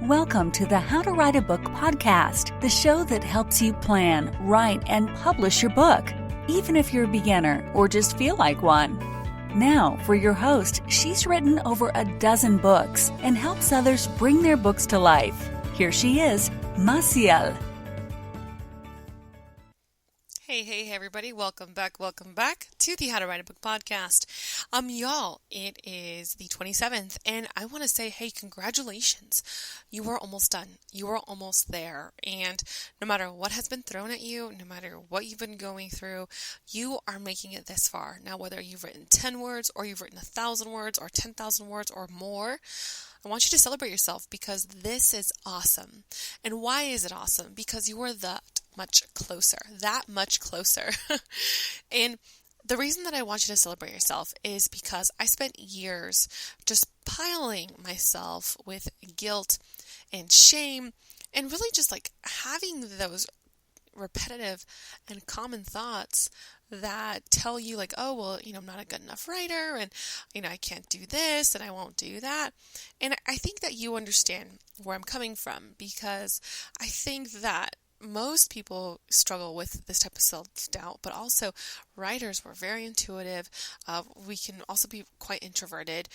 Welcome to the How to Write a Book podcast, the show that helps you plan, write, and publish your book, even if you're a beginner or just feel like one. Now, for your host, she's written over a dozen books and helps others bring their books to life. Here she is, Maciel. Hey, everybody. Welcome back to the How to Write a Book podcast. Y'all, it is the 27th, and I want to say, hey, congratulations. You are almost done. You are almost there, and no matter what has been thrown at you, no matter what you've been going through, you are making it this far. Now, whether you've written 10 words, or you've written 1,000 words, or 10,000 words, or more, I want you to celebrate yourself because this is awesome. And why is it awesome? Because you are that much closer. And the reason that I want you to celebrate yourself is because I spent years just piling myself with guilt and shame and really just like having those repetitive and common thoughts that tell you like, oh, well, I'm not a good enough writer and, I can't do this and I won't do that. And I think that you understand where I'm coming from because I think that most people struggle with this type of self-doubt, but also writers, we're very intuitive. We can also be quite introverted,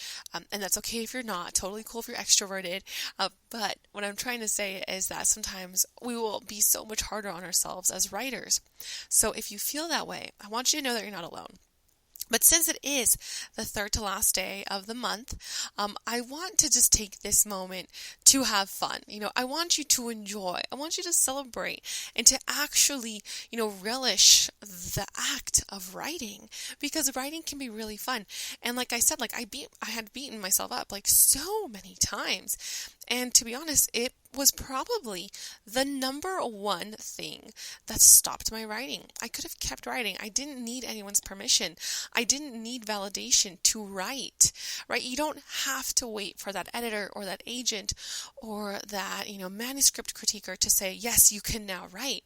and that's okay if you're not. Totally cool if you're extroverted. But what I'm trying to say is that sometimes we will be so much harder on ourselves as writers. So if you feel that way, I want you to know that you're not alone. But since it is the third to last day of the month, I want to just take this moment to have fun. I want you to enjoy. I want you to celebrate and to actually, relish the act of writing because writing can be really fun. And like I said, I had beaten myself up like so many times. And to be honest, it was probably the number one thing that stopped my writing. I could have kept writing. I didn't need anyone's permission. I didn't need validation to write, right? You don't have to wait for that editor or that agent or that, manuscript critiquer to say, yes, you can now write.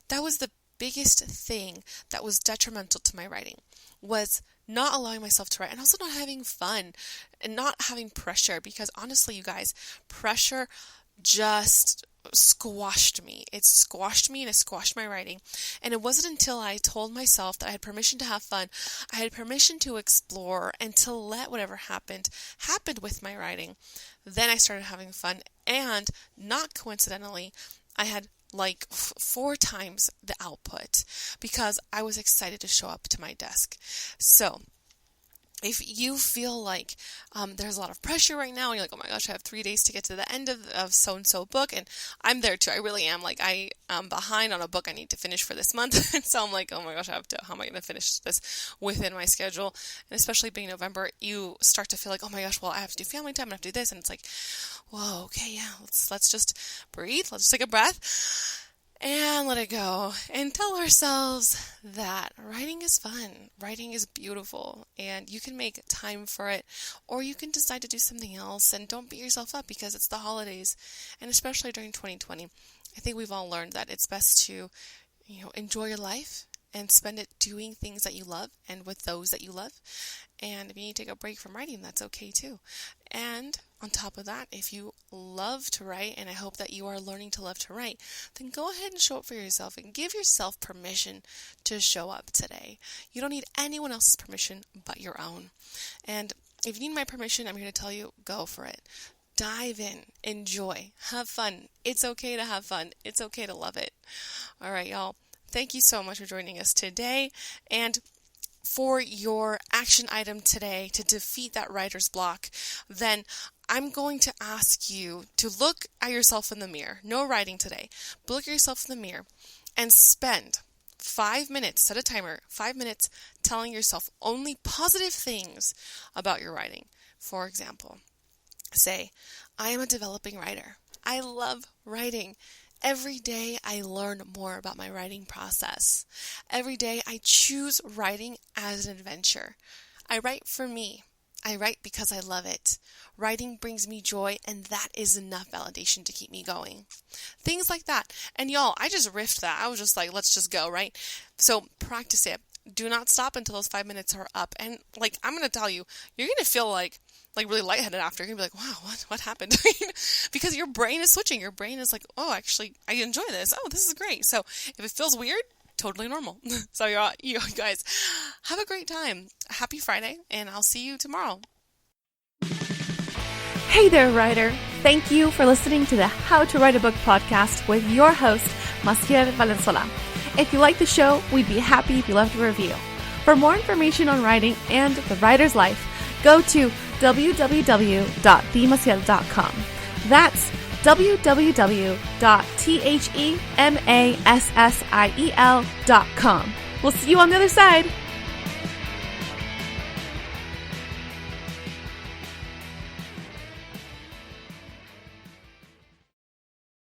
That was the biggest thing that was detrimental to my writing, was not allowing myself to write and also not having fun and not having pressure because honestly, you guys, pressure just squashed me. It squashed me and it squashed my writing. And it wasn't until I told myself that I had permission to have fun, I had permission to explore and to let whatever happened with my writing. Then I started having fun and not coincidentally, I had like 4 times the output because I was excited to show up to my desk. So if you feel like there's a lot of pressure right now, and you're like, oh my gosh, I have 3 days to get to the end of so-and-so book, and I'm there too. I really am. Like, I am behind on a book I need to finish for this month, so I'm like, oh my gosh, how am I going to finish this within my schedule? And especially being November, you start to feel like, oh my gosh, well, I have to do family time, I have to do this, and it's like, whoa, okay, yeah, let's just breathe, let's just take a breath, and let it go and tell ourselves that writing is fun, writing is beautiful, and you can make time for it, or you can decide to do something else and don't beat yourself up because it's the holidays, and especially during 2020, I think we've all learned that it's best to, enjoy your life and spend it doing things that you love and with those that you love. And if you need to take a break from writing, that's okay too. And on top of that, if you love to write, and I hope that you are learning to love to write, then go ahead and show up for yourself and give yourself permission to show up today. You don't need anyone else's permission but your own. And if you need my permission, I'm here to tell you, go for it. Dive in, enjoy, have fun. It's okay to have fun. It's okay to love it. All right, y'all. Thank you so much for joining us today. And for your action item today to defeat that writer's block, then I'm going to ask you to look at yourself in the mirror. No writing today, but look at yourself in the mirror and spend 5 minutes, set a timer, 5 minutes telling yourself only positive things about your writing. For example, say, I am a developing writer. I love writing. Every day I learn more about my writing process. Every day I choose writing as an adventure. I write for me. I write because I love it. Writing brings me joy, and that is enough validation to keep me going. Things like that. And y'all, I just riffed that. I was just like, let's just go, right? So practice it. do not stop until those 5 minutes are up. And like, I'm going to tell you, you're going to feel like really lightheaded after. You're going to be like, wow, what happened? Because your brain is switching. Your brain is like, oh, actually, I enjoy this. Oh, this is great. So if it feels weird, totally normal. So you guys have a great time. Happy Friday, and I'll see you tomorrow. Hey there, writer. Thank you for listening to the How to Write a Book podcast with your host, Maciel Valenzuela. If you like the show, we'd be happy if you left a review. For more information on writing and the writer's life, go to www.themaciel.com. That's www.themassiel.com. We'll see you on the other side.